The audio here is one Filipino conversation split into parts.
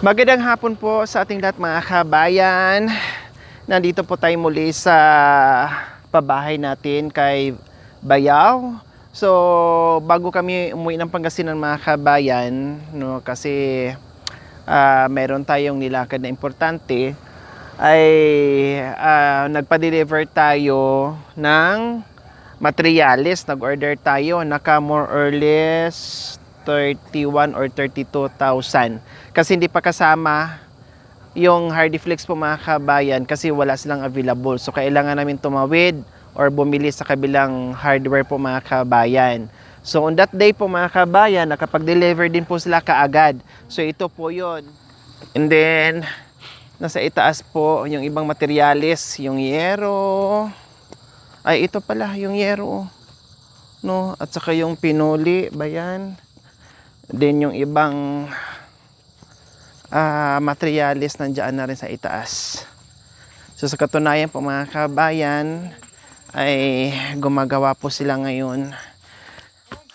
Magandang hapon po sa ating lahat mga kabayan. Nandito po tayo muli sa pabahay natin kay Bayaw. So, bago kami umuwi ng Pangasinan mga kabayan, no, kasi meron tayong nilakad na importante, ay nagpa-deliver tayo ng materials. Nag-order tayo, naka more or less 31 or 32,000. Kasi hindi pa kasama yung Hardiflex po mga kabayan kasi wala silang available. So kailangan namin tumawid or bumili sa kabilang hardware po mga kabayan. So on that day po mga kabayan, nakapag-deliver din po sila kaagad. So ito po yon. And then, nasa itaas po yung ibang materials, yung yero. Ay, ito pala, yung yero. No? At saka yung pinuli, bayan. Then yung ibang materialis nandiyan na rin sa itaas. So sa katunayan po mga kabayan ay gumagawa po sila ngayon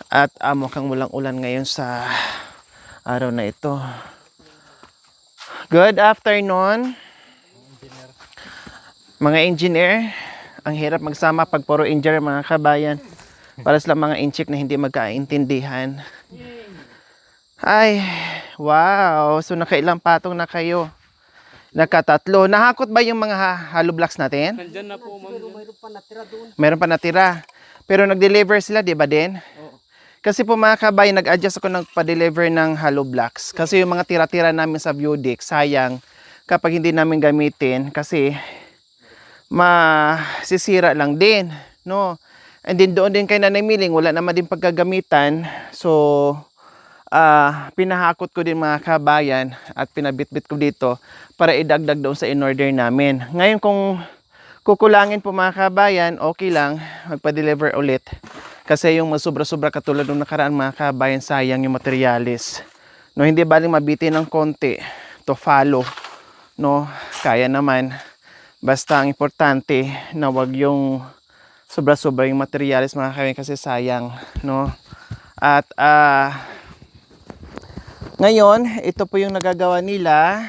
at mukhang walang ulan ngayon sa araw na ito. Good afternoon mga engineer. Ang hirap magsama pag puro engineer mga kabayan, para sila mga inchik na hindi magkaintindihan. Ay, wow. So nakailang patong na kayo? Nakatatlo. Nahakot ba yung mga hollow blocks natin? Nandyan na po, ma'am. Mayroon pa natira doon. Meron pa natira. Pero nag-deliver sila, di ba din? Oo. Kasi po mga kabayan, nag-adjust ako nagpa-deliver ng hollow blocks. Kasi yung mga tira-tira namin sa view deck, sayang kapag hindi namin gamitin kasi masisira lang din, no? And then doon din kay Nanay Miling, wala naman din pagkagamitan. So, pinahakot ko din mga kabayan at pinabitbit ko dito para idagdag doon sa in-order namin. Ngayon kung kukulangin po mga kabayan, okay lang, magpa-deliver ulit. Kasi yung sobra-sobra katulad ng nakaraan mga kabayan, sayang yung materialis. No, hindi baling mabitin ng konti to follow. No, kaya naman. Basta ang importante na wag yung sobra-sobra yung materialis mga kabayan kasi sayang. No? At ngayon, ito po yung nagagawa nila,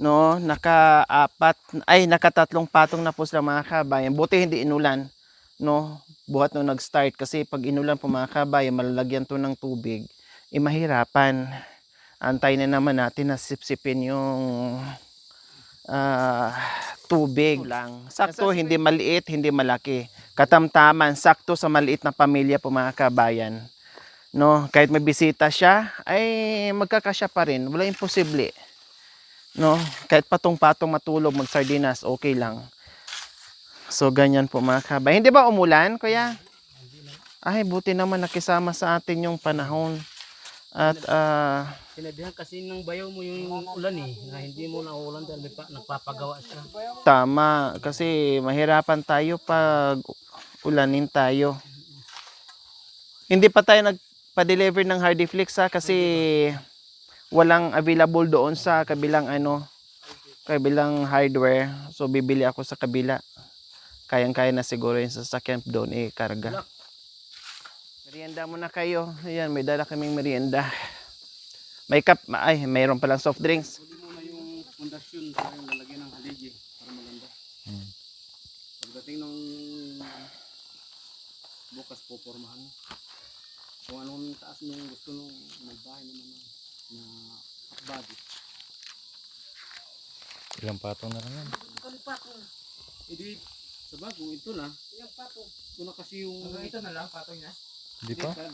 no, nakatatlong patong na po sila mga kabayan. Buti hindi inulan, no, buhat nung nag-start kasi pag inulan po mga kabayan, malalagyan to ng tubig, mahirapan. Antay na naman natin na sipsipin yung tubig lang. Sakto, hindi maliit, hindi malaki. Katamtaman, sakto sa maliit na pamilya po mga kabayan. No, kahit may bisita siya, ay magkakasya pa rin. Wala imposible. No, kahit patong-patong matulog, magsardinas, okay lang. So, ganyan po mga kabay. Hindi ba umulan, kuya? Ay, buti naman nakisama sa atin yung panahon. At, Sinabihan kasi ng bayaw mo yung ulan na hindi mo nauulan dahil nagpapagawa siya. tama. Kasi mahirapan tayo pag ulanin tayo. Hindi pa tayo nagpa-deliver ng Hardiflex kasi walang available doon sa kabilang kabilang hardware. So bibili ako sa kabila. Kayang-kaya na siguro yung sasakyan doon karga. Merienda muna kayo. Ayan, may dala kaming merienda. May cup, mayroon palang soft drinks. Huli mo na yung pundasyon para yung lalagyan ng haligi para maganda. Pagdating ng bukas po, pormahan mo. Kung anong taas nung gusto nung magbahay naman na body. Ilang patong na lang yan. Hindi, sabag kung ito na. Ilang patong? Ito na kasi yung... Ito na lang, patong niya? Hindi pa? Ito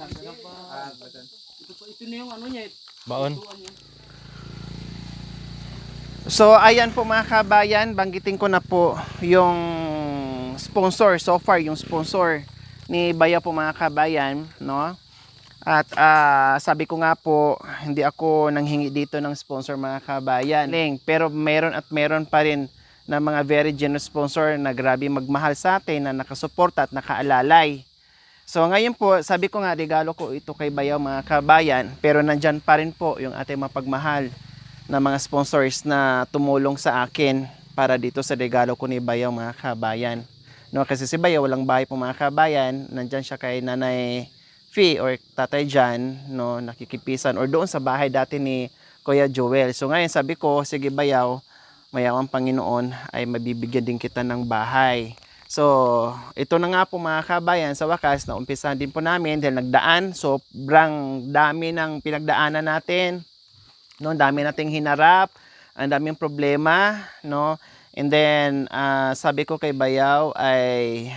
na yung ano niya. Baon. So ayan po mga kabayan, banggitin ko na po yung sponsor so far, yung sponsor ni Bayaw po mga kabayan, no? At sabi ko nga po, hindi ako nanghingi dito ng sponsor mga kabayan. Pero meron pa rin na mga very generous sponsor na grabe magmahal sa atin, na nakasuporta at nakaalalay. So ngayon po, sabi ko nga, regalo ko ito kay Bayaw mga kabayan, pero nandyan pa rin po yung ating mapagmahal na mga sponsors na tumulong sa akin para dito sa regalo ko ni Bayaw mga kabayan. No, kasi si Bayaw walang bahay po mga kabayan, nandyan siya kay Nanay Fee or Tatay Jan, no, nakikipisan, or doon sa bahay dati ni Kuya Joel. So ngayon sabi ko, sige bayaw, mayawang Panginoon ay mabibigyan din kita ng bahay. So, ito na nga po mga kabayan, sa wakas, naumpisahan din po namin dahil nagdaan. Sobrang dami ng pinagdaanan natin. No, dami nating hinarap, ang daming problema, no? And then, sabi ko kay Bayaw ay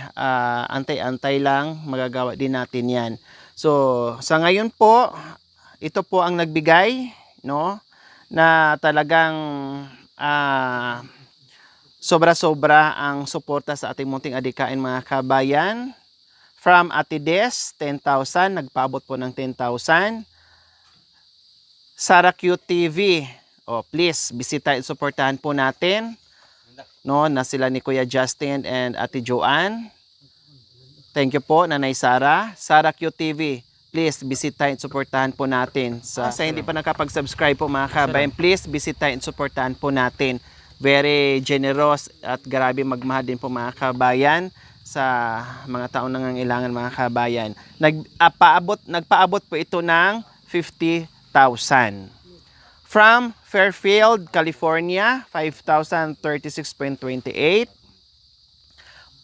antay-antay lang, magagawa din natin yan. So, sa ngayon po, ito po ang nagbigay, no? Na talagang sobra-sobra ang suporta sa ating munting adikain mga kabayan. From Ate Des, 10,000, nagpaabot po ng 10,000. Sara Q TV, please, bisita at suportahan po natin. No, na sila ni Kuya Justin and Ate Joanne. Thank you po, Nanay Sara. Sara Q TV, please, bisita at suportahan po natin. Sa hindi pa nakapag-subscribe po mga kabayan, please, bisita at suportahan po natin. Very generous at grabe magmahal din po mga kabayan sa mga taong nangangailangan mga kabayan. Nagpaabot po ito ng 50,000. From Fairfield, California, 5,036.28.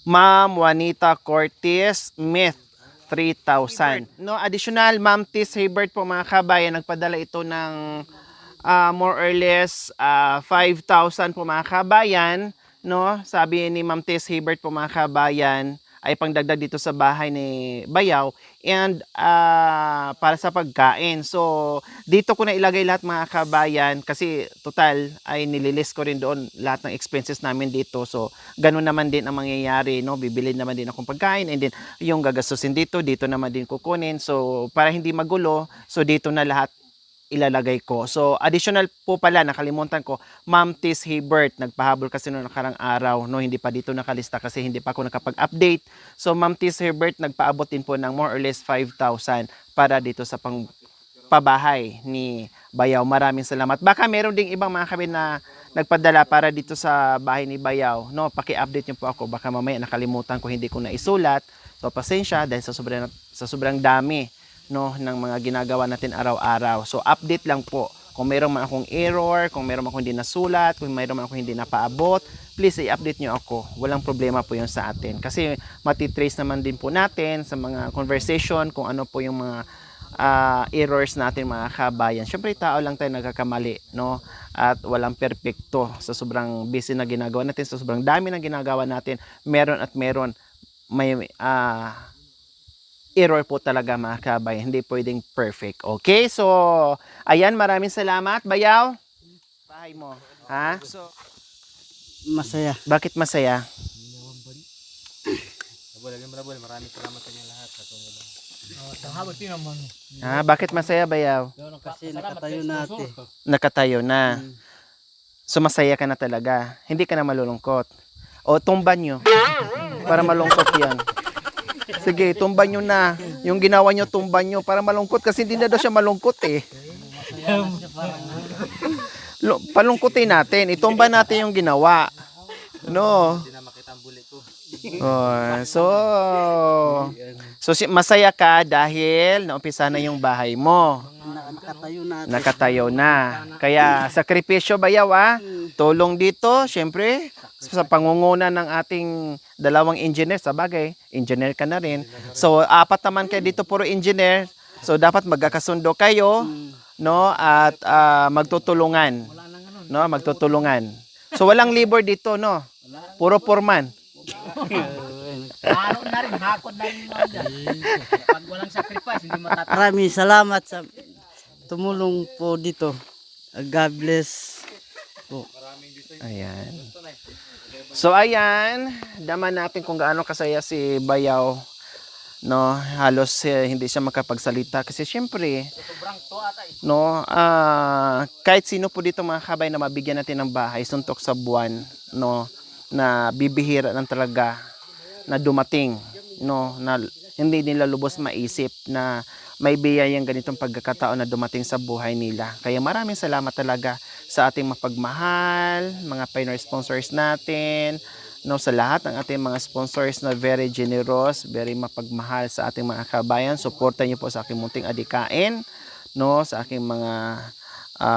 Ma'am Juanita Cortez Smith, 3,000. No, additional, Ma'am Tis Hebert po mga kabayan, nagpadala ito ng more or less 5,000 po mga kabayan, no? Sabi ni Ma'am Tess Hebert po mga kabayan ay pangdagdag dito sa bahay ni Bayaw and para sa pagkain. So, dito ko na ilagay lahat mga kabayan kasi total ay nililist ko rin doon lahat ng expenses namin dito. So, ganun naman din ang mangyayari, no? Bibili naman din akong pagkain and then yung gagastusin dito naman din kukunin. So, para hindi magulo, so dito na lahat ilalagay ko. So, additional po pala, nakalimutan ko, Ma'am Tis Hebert, nagpahabol kasi noong nakarang araw, no, hindi pa dito nakalista kasi hindi pa ako nakapag-update. So, Ma'am Tis Hebert, nagpaabot din po ng more or less 5,000 para dito sa pabahay ni Bayaw. Maraming salamat. Baka meron ding ibang mga kami na nagpadala para dito sa bahay ni Bayaw. No, paki-update niyo po ako. Baka mamaya nakalimutan ko, hindi ko na isulat. So, pasensya dahil sa sobrang dami, no, ng mga ginagawa natin araw-araw. So, update lang po. Kung mayroon man akong error, kung mayroon akong hindi nasulat, kung mayroon man akong hindi napaabot, please i-update nyo ako. Walang problema po yun sa atin. Kasi matitrace naman din po natin sa mga conversation kung ano po yung mga errors natin mga kabayan. Siyempre, tao lang tayo nagkakamali, no? At walang perfecto sa sobrang busy na ginagawa natin, sa sobrang dami na ginagawa natin. Meron at meron may error po talaga mga kabayan. Hindi pwedeng perfect. Okay? So, ayan, maraming salamat. Bayaw, bahay mo. Ha? So, Masaya. bakit masaya? Maraming salamat sa inyo lahat sa tumulong. Ha? Bakit masaya, Bayaw? Kasi nakatayo natin. Nakatayo na. So, masaya ka na talaga. Hindi ka na malulungkot. O, tumban nyo. Para malungkot yan. Sige, tumban nyo na. Yung ginawa nyo, tumban nyo. Para malungkot. Kasi hindi na daw siya malungkot eh. Palungkutin natin. Itumban natin yung ginawa. No? Hindi na makita ang bulit ko. So masaya ka dahil naumpisa na yung bahay mo. Nakatayo natin. Nakatayo na. Kaya sakripisyo Bayaw tulong dito, syempre, sa pangunguna ng ating dalawang engineer. Sa bagay, engineer ka na rin. So, 4 naman kayo dito, puro engineer. So, dapat magkakasundo kayo, no? At magtutulungan. No? Magtutulungan. So, walang labor dito, no? Puro foreman. Ano na rin, hakod na rin mga dyan. Pag walang sacrifice, hindi matatapos. Maraming salamat sa tumulong po dito. God bless po. Ayan. So, ayan. Daman natin kung gaano kasaya si Bayaw. No, halos hindi siya makapagsalita kasi syempre, no, kahit sino po dito mga kabay na mabigyan natin ng bahay, suntok sa buwan, no, na bibihira lang talaga na dumating, no, na hindi nila lubos maisip na may biyayang ganitong pagkakataon na dumating sa buhay nila. Kaya maraming salamat talaga sa ating mapagmahal, mga pioneer sponsors natin, no, sa lahat ng ating mga sponsors na very generous, very mapagmahal sa ating mga kabayan. Suportan niyo po sa aking munting adikain, no, sa aking mga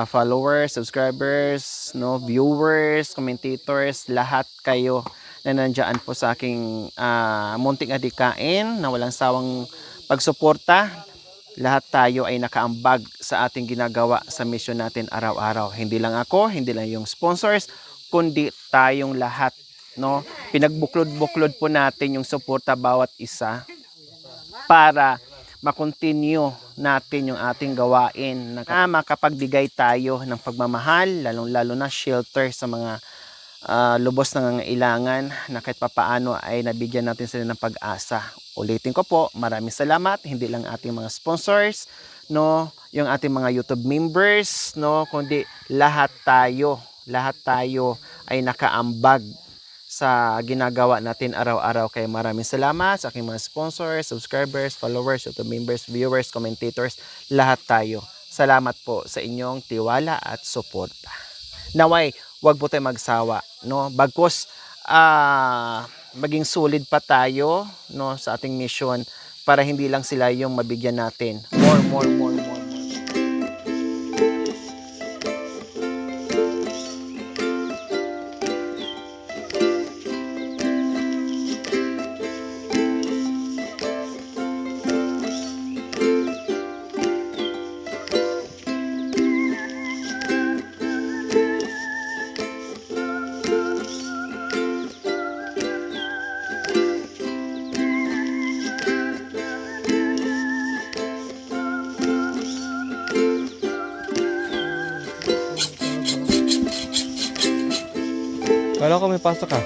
followers, subscribers, no, viewers, commentators, lahat kayo na nandiyan po sa aking munting adikain na walang sawang pagsuporta. Lahat tayo ay nakaambag sa ating ginagawa sa mission natin araw-araw. Hindi lang ako, hindi lang yung sponsors, kundi tayong lahat, no? Pinagbuklod-buklod po natin yung suporta bawat isa para makontinue natin yung ating gawain na makapagbigay tayo ng pagmamahal, lalong-lalo na shelter sa mga lubos na nangangailangan na kahit papaano ay nabigyan natin sila ng pag-asa. Ulitin ko po, maraming salamat, hindi lang ating mga sponsors, no, yung ating mga YouTube members, no, kundi lahat tayo ay nakaambag sa ginagawa natin araw-araw. Kaya maraming salamat sa aking mga sponsors, subscribers, followers, YouTube members, viewers, commentators, lahat tayo. Salamat po sa inyong tiwala at suporta. Naway, wag po tayo magsawa, no? Bagkus maging solid pa tayo, no, sa ating mission para hindi lang sila yung mabigyan natin. More. Kala ko may pasok ka.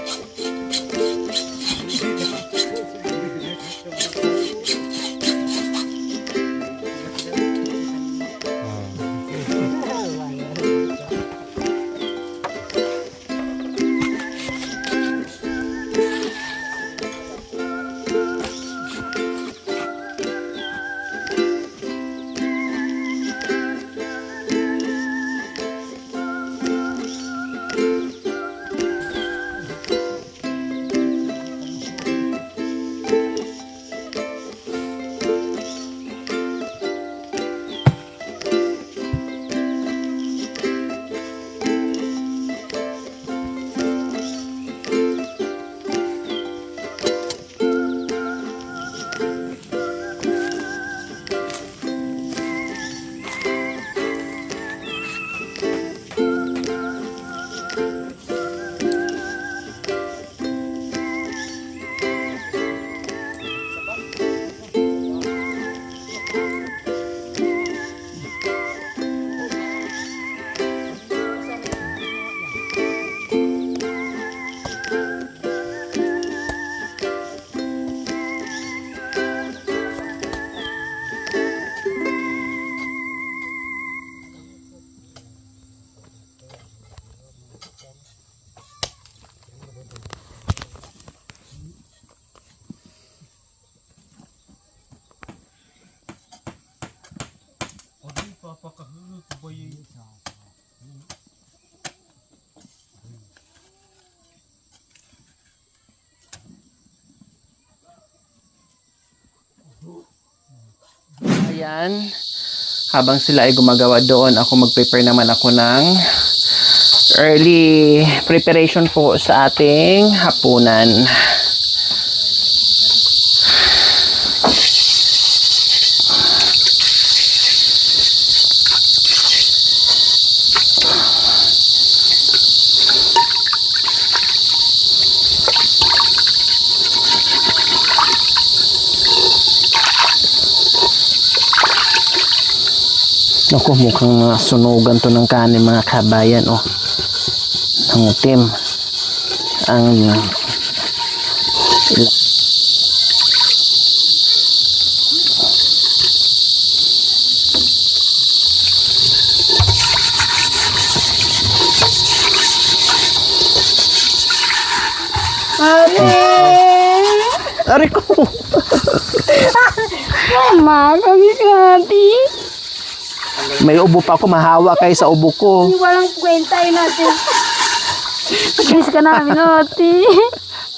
Ayan, habang sila ay gumagawa doon, ako mag-prepare naman ako ng early preparation po sa ating hapunan. Naku, mukhang sunugan to ng kanin mga kabayan, oh. Ang itim. Ang Ari ko. Mama, kami kati. May ubo pa ako, mahawa kayo sa ubo ko. Walang kwenta yun natin. Nag-miss ka namin, ati.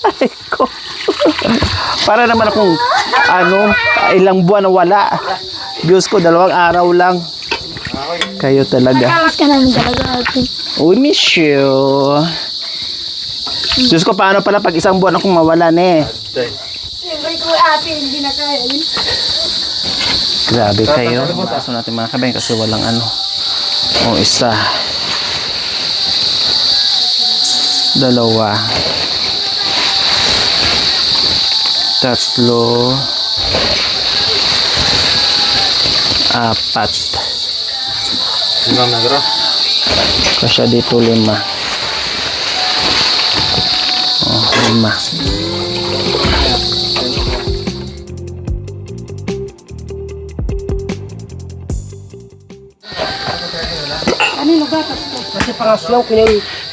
Ay ko. Para naman akong ilang buwan na wala. Views ko 2 araw lang. Kayo talaga. Miss ka namin talaga ate. We miss you. Diyos ko, paano pala pag isang buwan akong mawalan eh. Siyempre ko ate, hindi na kaya yun. Grabe kayo. Kaso natin mga kabayan kasi walang ano. O isa. Dalawa. Tatlo. Apat. Limang negro. Kasya dito 5. Oh, 5.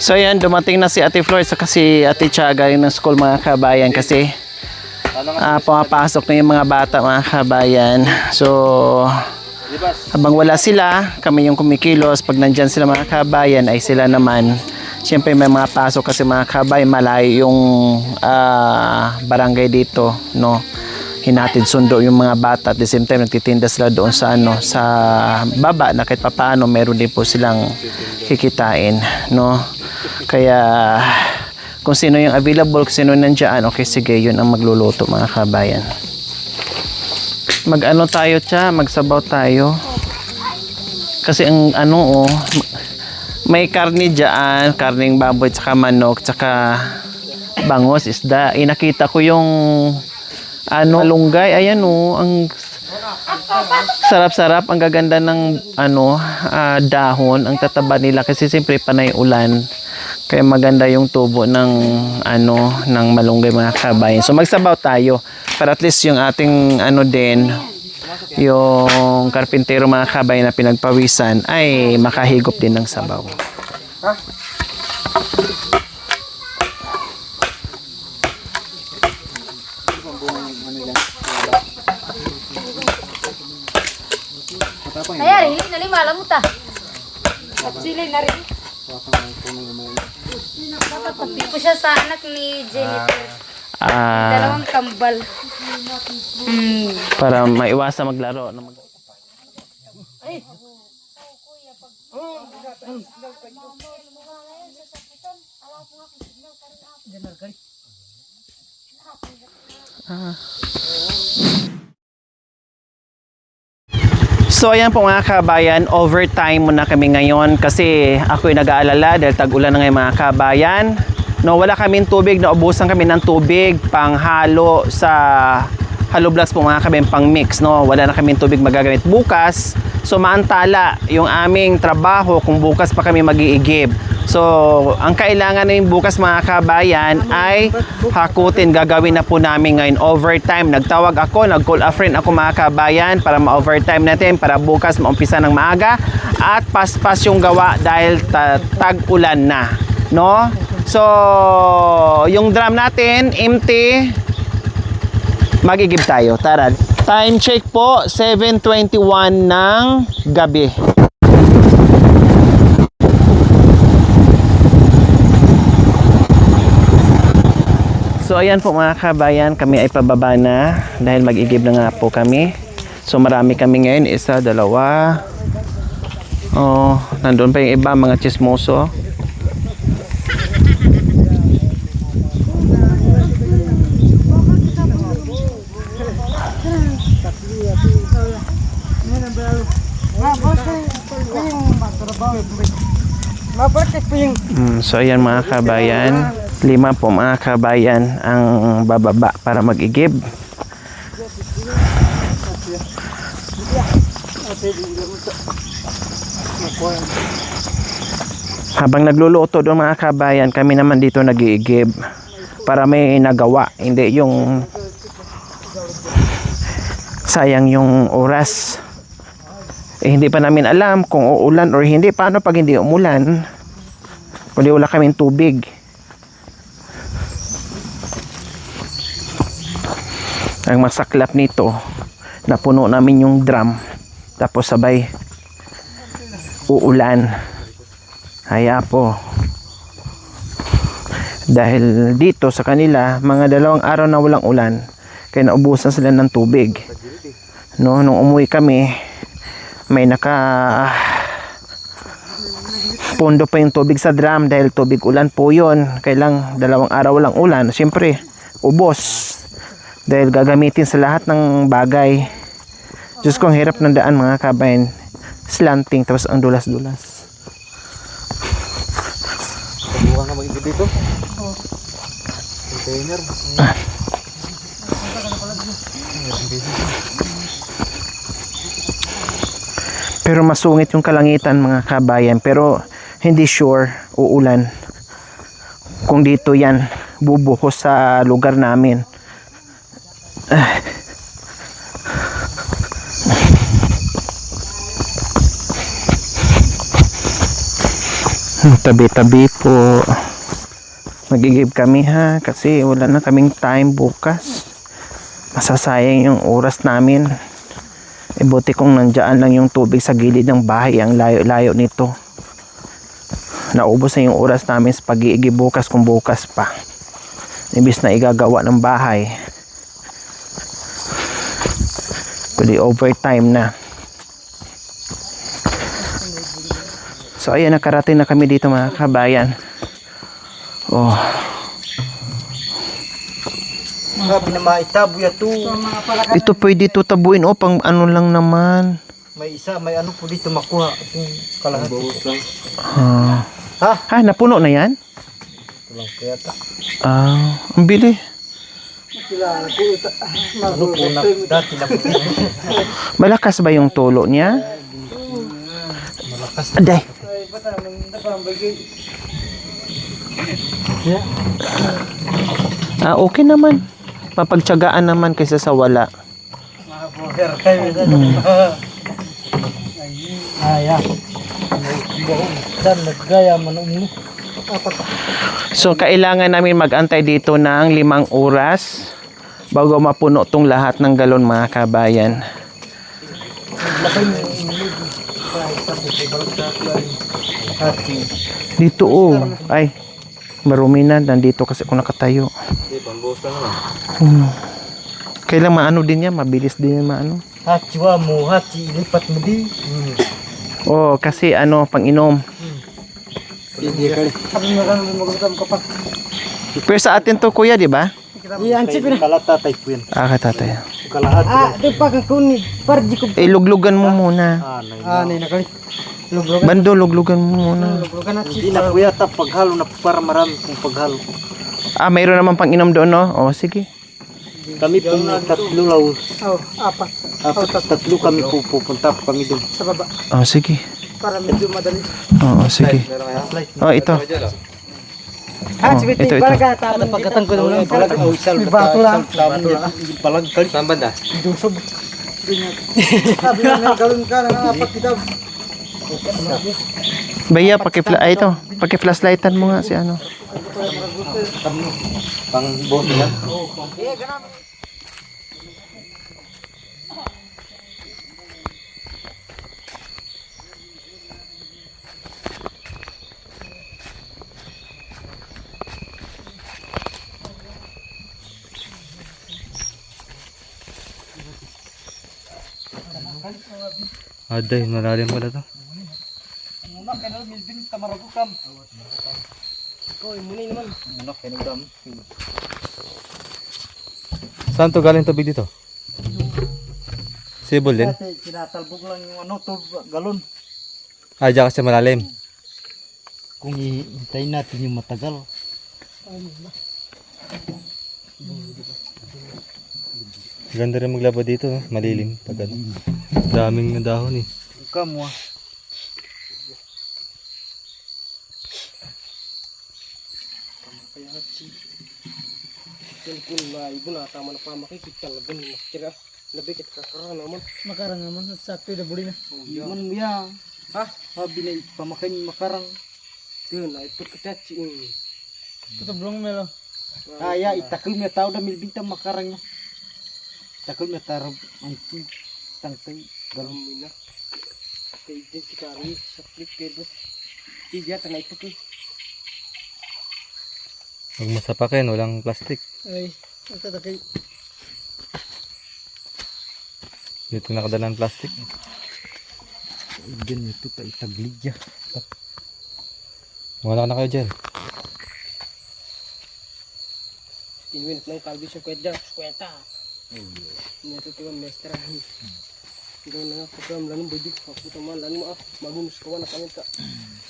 So yan, dumating na si Ate Flor sa kasi Ate Tiaga yung ng school mga kabayan kasi pumapasok na yung mga bata mga kabayan. So habang wala sila, kami yung kumikilos. Pag nandyan sila mga kabayan ay sila naman. Siyempre may mga pasok kasi mga kabayan, malayo yung barangay dito, no. Hinatid sundo yung mga bata at the same time nagtitinda sila doon sa ano sa baba na kahit papaano meron din po silang kikitain, no. Kaya kung sino yung available, kung sino nandiyan, okay sige, yun ang magluluto mga kabayan. Mag-ano tayo magsabaw tayo. Kasi ang ano may karne diyan, karning baboy tsaka manok tsaka bangos, isda. Nakita ko yung ano malunggay, ayan ang sarap-sarap, ang gaganda ng dahon, ang tataba nila kasi siyempre panay ulan. Kaya maganda yung tubo ng ng malunggay mga kabayan. So magsabaw tayo para at least yung ating din yung karpintero mga kabayan na pinagpawisan ay makahigop din ng sabaw. Kaya rin, nalimala mo ta. Sili na rin. Pagpi ko siya sa anak ni Jennifer. Dalawang kambal. Para maiwasan maglaro. So ayan po mga kabayan, overtime muna kami ngayon kasi ako'y nag-aalala dahil tag-ulan na ngayon mga kabayan. No, wala kaming tubig, naubusan kami ng tubig panghalo sa hollow blocks po mga kabayan, pang mix, no. Wala na kaming tubig magagamit bukas. So maantala yung aming trabaho kung bukas pa kami mag-iigib. So ang kailangan na yung bukas mga kabayan ay hakutin, gagawin na po namin ngayon overtime. Nagtawag ako, nag-call a friend ako mga kabayan para ma-overtime natin para bukas maumpisa ng maaga at paspas yung gawa dahil tag-ulan na, no. So yung drum natin empty, magigib tayo. Tara, time check po 7:21 ng gabi. So ayan po mga kabayan, kami ay pababa na dahil mag-igib na nga po kami. So marami kami ngayon, 1, 2. Oh, nandun pa yung iba, mga chismoso. So ayan mga kabayan, 5 po mga kabayan ang bababa para mag-igib. Habang nagluluto doon mga kabayan, kami naman dito nag-iigib para may nagawa, hindi yung sayang yung oras. Hindi pa namin alam kung uulan or hindi. Paano pag hindi umulan? Kundi wala kaming tubig. Ang masaklap nito, napuno namin yung drum tapos sabay uulan. Haya po. Dahil dito sa kanila, mga 2 araw na walang ulan, kaya naubusan sila ng tubig. No, nung umuwi kami, may pundo pa yung tubig sa drum dahil tubig ulan po yun. Kailang 2 araw lang ulan, siyempre ubos dahil gagamitin sa lahat ng bagay. Diyos ko, ang hirap ng daan mga kabayan, slanting tapos ang dulas-dulas. Subukan ka mag-ibig dito. Container. Pero masungit yung kalangitan mga kabayan, pero hindi sure uulan kung dito yan bubuhos sa lugar namin. Tabi-tabi po magigib kami ha, kasi wala na kaming time bukas. Masasayang yung oras namin. Buti kung nandiyan lang yung tubig sa gilid ng bahay, ang layo-layo nito. Naubos na yung oras namin sa pag-iigib bukas kung bukas pa. Imbis na igagawa ng bahay, kundi overtime na. So ayan, nakarating na kami dito mga kabayan. Oh, Sabi na maitabo ya to. ito pwede ito tabuin. Oh, pang ano lang naman. May isa, may ano po dito makuha. Itong kalahati. Ha, napuno na yan? Ito lang kaya ta. Ang bili. Ano po na, dati na po. Malakas ba yung tulo niya? Malakas. Aday. Okay naman. Mapagtyagaan naman kaysa sa wala. So kailangan namin magantay dito ng 5 oras bago mapuno tong lahat ng galon mga kabayan. Dito ay marumi na, nandito kasi ako nakatayo. Kailang maano din yan, mabilis din yan maano. Hachiwa mo, hachi, ilipat mo di. Kasi pang-inom. Hindi ka rin. Sabi mo ka naman magagamit ka pa. Pero sa atin to kuya, di ba? Iyan, sige na. Kalatatay po yan. Katatay. Kalahati. Di pa kakunid. Pardi ko. Luglugan mo muna. Nay na kali. Bando, luglugan mo muna. Hindi na kuya, paghalo na para marami kong paghalo. Mayroon naman pang-inom doon, no? Sige. Kami po 3 law. 4. 3 kami po pupunta po kami doon. Sa baba. Sige. Para medyo madali. Sige. Ito. Ito. Tama pagkatang ko naman. Palag o isal. Bato lang. Palag kali. Saan banda? Sabi na galon ka ng 4 kitab. Baya, paki-flashlightan mo nga si ano. Pang bote yan. Aday, malalim pala to. Muna kaya naman milbin tamaragukam. Ikaw, muna naman. Muna kaya naman. Saan to galing tubig dito? Sibol din? Kasi sinatalbog lang yung galon. Diyan kasi malalim. Kung ihintayin natin yung matagal. Ganda rin maglaba dito, no? Malilim pag ano. Daming dahon eh. Kamu ibu na tama na pa makikita laban ni kira lebih kita karang naman Makarang naman. Sakto na buli na. man ya habi na pamakan makarang yun na ito kacaci Ito belum melo. ya itakul me tau da milbintang makarang takul me tarab anci tangtai galam mina kayak kita hari sakit kedo tiga tengah itu tuh Huwag masapakin, walang plastic. Ay, ito takay. Dito nakadalang plastic. Ganito tayo tagligya. Wala na kayo dyan. Inwin na yung kalbis yung kwenta. Kwenta. Ini tu tuan mestra. Kita na program lalu baju aku teman lalu maaf magus kawan kami kak.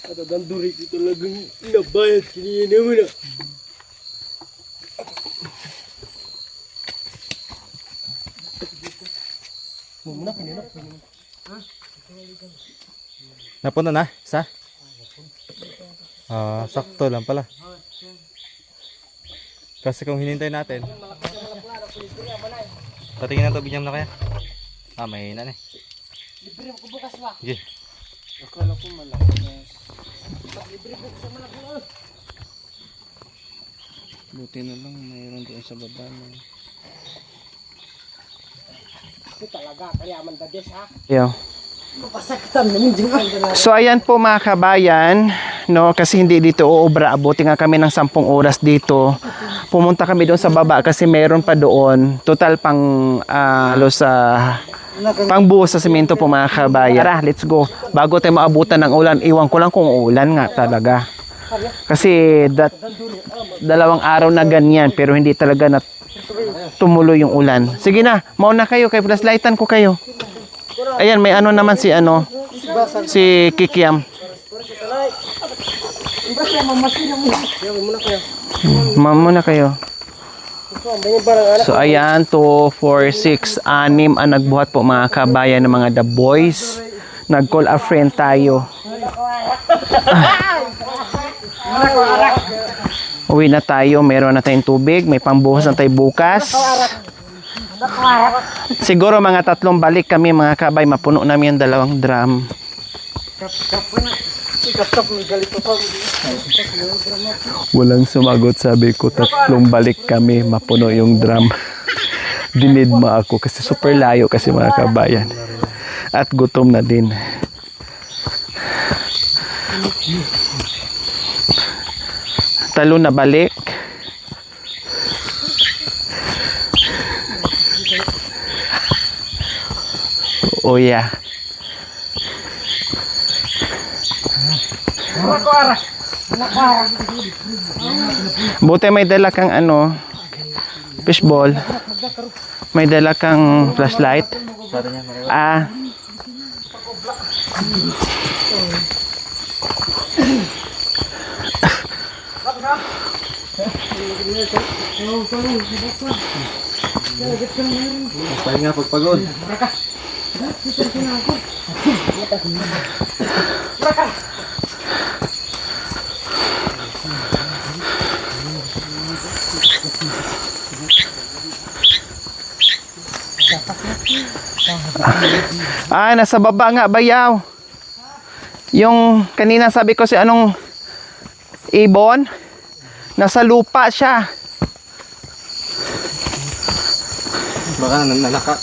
Ada danduri kita lagi nabayad kini ini mana. Muna kini nak. Napunta na? Isa? Sakto lang pala. Kasi kung hinintay natin, patingin na to, binyam na kaya? Mahina na eh. Libre mo bukas ba? Sige. Akala ko malakas. Libre mo sa malakas. Buti na lang mayroon doon sa baba na. Ito talaga kaliaman dades ha. Yo. Mapasaktan namin dyan. So ayan po mga kabayan, no, kasi hindi dito uobra, abuti nga kami ng 10 oras dito. Pumunta kami doon sa baba kasi meron pa doon. Total pang sa pangbuhos sa semento po mga kabayan. Tara, let's go. Bago tayo maabutan ng ulan, iwan ko lang kung ulan nga talaga. Kasi 2 araw na ganyan pero hindi talaga na tumuloy yung ulan. Sige na, mauna kayo kay flashlightan ko kayo. Ayan, may ano naman si Kikiam. Muna kayo. So ayan, 2, 4, 6, 6 ang nagbuhat po mga kabayan ng mga The Boys. Nag-call a friend tayo. Uwi na tayo, meron na tayong tubig, may pambuhos na tayo bukas. Siguro mga 3 balik kami mga kabay, mapuno namin yung 2 drum. Walang sumagot, sabi ko 3 balik kami, mapuno yung drum. Dinidma ako kasi super layo kasi mga kabayan. At gutom na din. Talo na balik. Oh yeah. Buti may dala kang fishball. May dala kang flashlight. Pahinga pagpagod. Nasa baba nga bayaw. Yung kanina sabi ko si ibon, nasa lupa siya. Baka nanaka.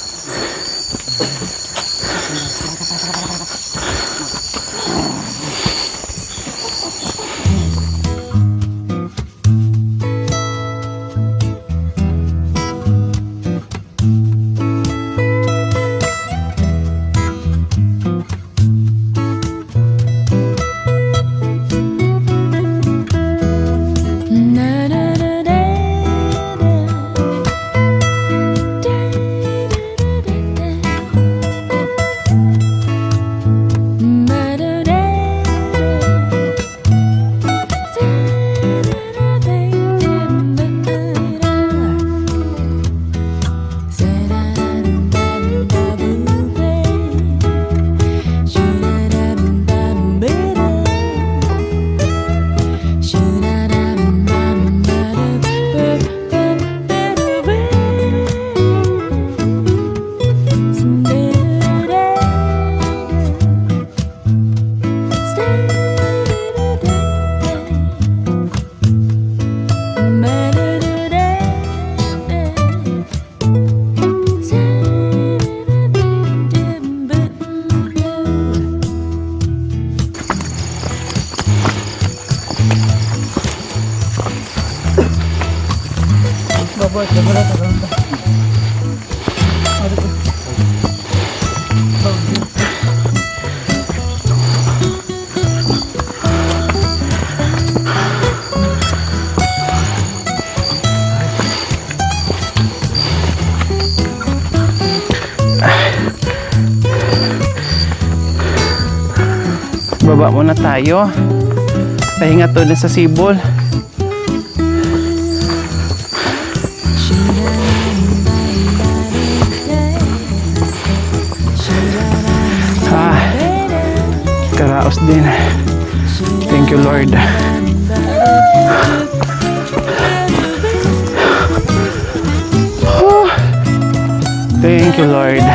Baba muna tayo. Pahinga to din sa sibol. Karaos din. Thank you, Lord. Thank you, Lord.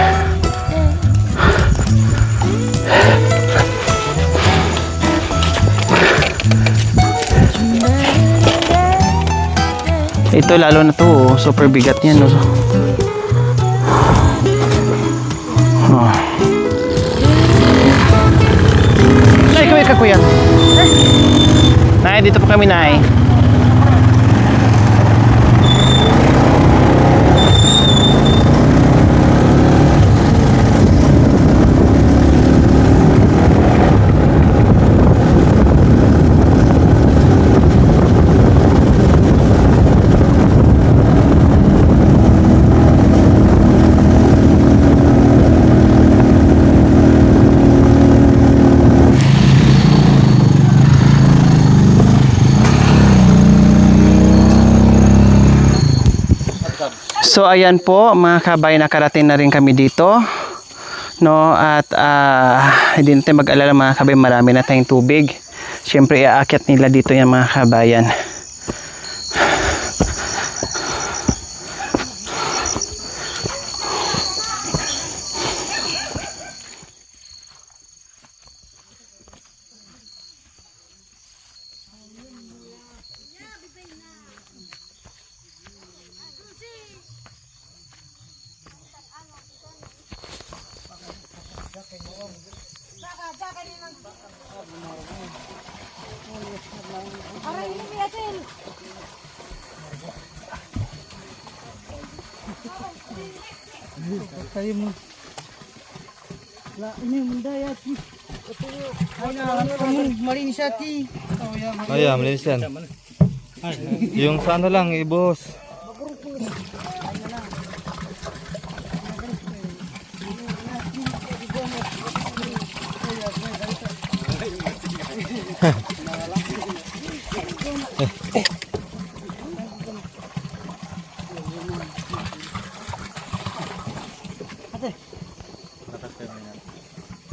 Ito lalo na to, oh. Super bigat yan. Oh. Oh. Nay, kawin ka kuya. Nay, dito po kami, Nay. So ayan po mga kabay, nakarating na rin kami dito, no, at hindi natin mag-alala mga kabay, marami na tayong tubig. Siyempre iaakyat nila dito yung mga kabayan. Oh yeah, malinis yan. Yung sa ano lang, ibuhos.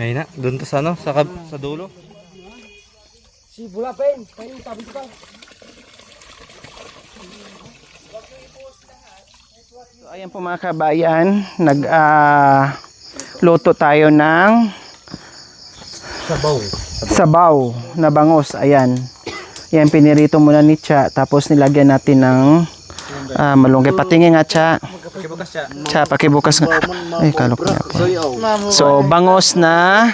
May na, doon to sa ano, sa dulo. Si Bula Pen, kayo tabi ko. So ayan po mga kabayan, luto tayo ng sabaw na bangus. Ayan. Yan, pinirito muna ni Cha, tapos nilagyan natin ng malunggay. Patingin nga, Cha. Cha, pakibukas nga. Ay, kalok na po. So, bangus na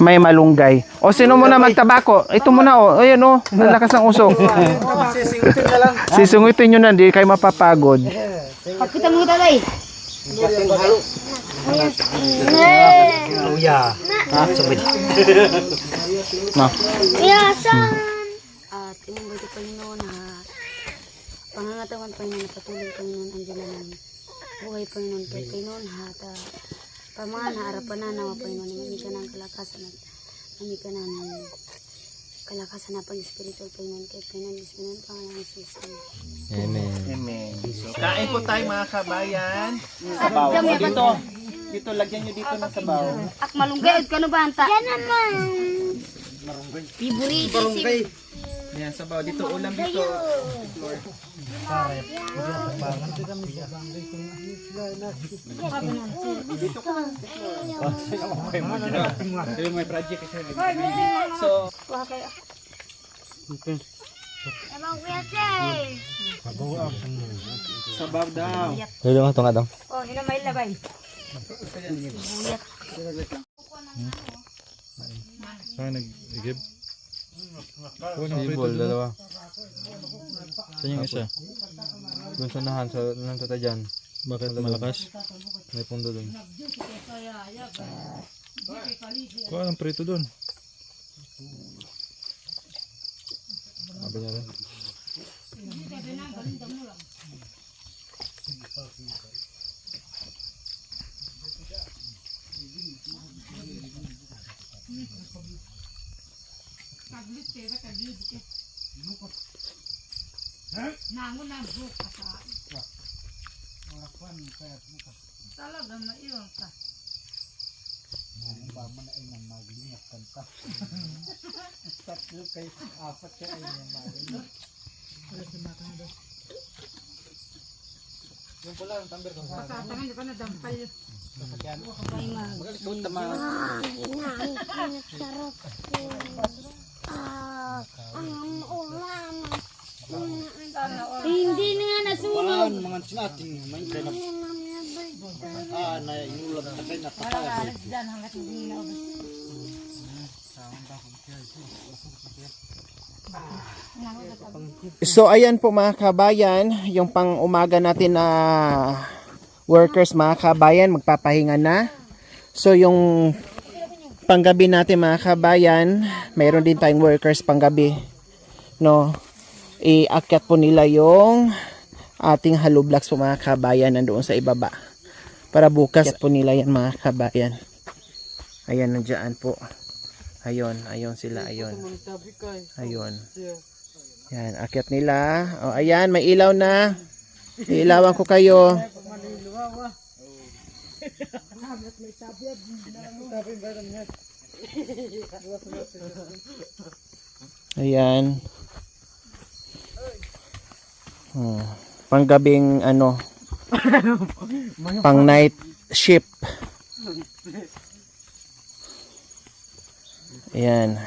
may malunggay. O, sino muna magtabako? Ito muna, o. Ayan, o. Ang lakas ng usok. Sisungutin nyo na, hindi kayo mapapagod. Pakita mo tatay. No. At inumbay ko Panginoon na pangangatawan Panginoon, patuloy Panginoon, andyan naman buhay Panginoon kay Panginoon at pamahan harapan na naman Panginoon, nami ka ng kalakasan at nami ka ng kalakasan na pag-spiritual Panginoon kay Panginoon, Panginoon, Panginoon, Jesus. Amen. Amen. So, kain po tayo mga kabayan. Sabaw. Dito. Dito, lagyan nyo dito ng sabaw. Ak malunggay, ka no ba anta? Yan naman. Favorite. Yan, sabaw. Dito, ulam dito. Floor. May project kasi. So, sabaw daw. Dito nga, ito nga daw. Oh, hinamay labay. Saan nag-igib? Sibol, dalawa. Saan yung isa? Doon sa nahan, sa nang tata dyan. Bakit malakas? May pundo doon. Kuha ng prito doon. Sabi niya rin. Hindi na nga nasunog. Mga sinating may kaya na inulat na kayo nakapagod. So ayan po mga kabayan, yung pang umaga natin na workers mga kabayan, magpapahinga na. So yung panggabi natin mga kabayan, mayroon din tayong workers panggabi. No, iakyat po nila yung ating hollow blocks po mga kabayan nandoon sa ibaba. Para bukas po nila yan mga kabayan. Ayan, nandiyan po. Ayun, ayun sila, ayun. Ayun. Yan, akyat nila. O, ayan, may ilaw na. Iilawan ko kayo. Ayan. Panggabing ano, pang night shift. Ayan.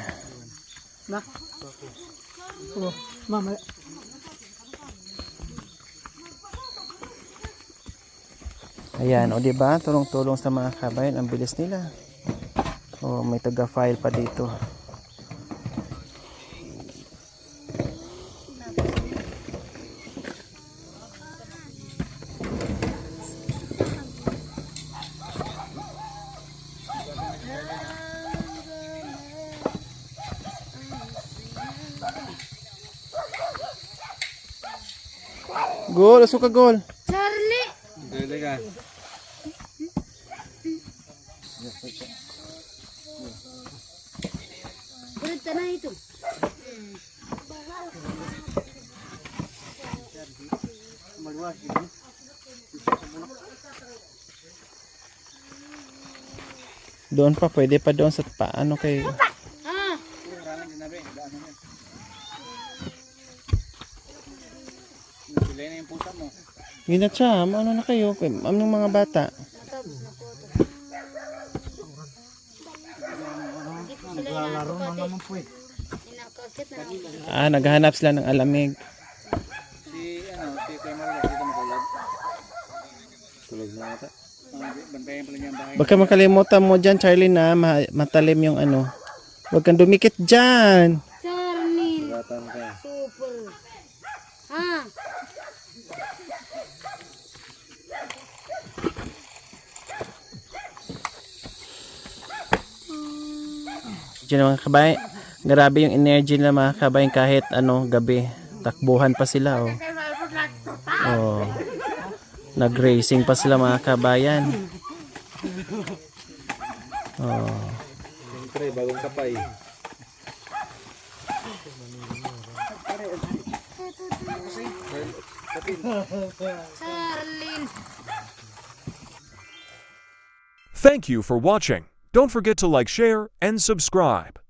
Ayan, o diba? Tulong-tulong sa mga kabayan. Ang bilis nila. O, may taga-file pa dito. Gol, asuka gol. Charlie! Dili ka. Ulit na ito. Doon pa, pwede pa doon sa paano kay... Ah! Ginatsa, ano na kayo? Anong mga bata? Naglalaro na naman po eh. Inakakit na. Ah, naghahanap sila ng alamig. Si Kuya Marla, dito makulog. Kulog na ata. Bantayan pala niya ang bahay. Baka makalimutan mo dyan, Charlie, na matalim yung ano. Huwag kang dumikit dyan. Charlie! Batan ka. Super! Ah! Diyan mga kabay, grabe yung energy nila mga kabay kahit ano gabi. Takbuhan pa sila oh. Oh. Nag-racing pa sila mga kabayan. Oh. Siyempre, bagong kapay. Charlie! Thank you for watching. Don't forget to like, share, and subscribe.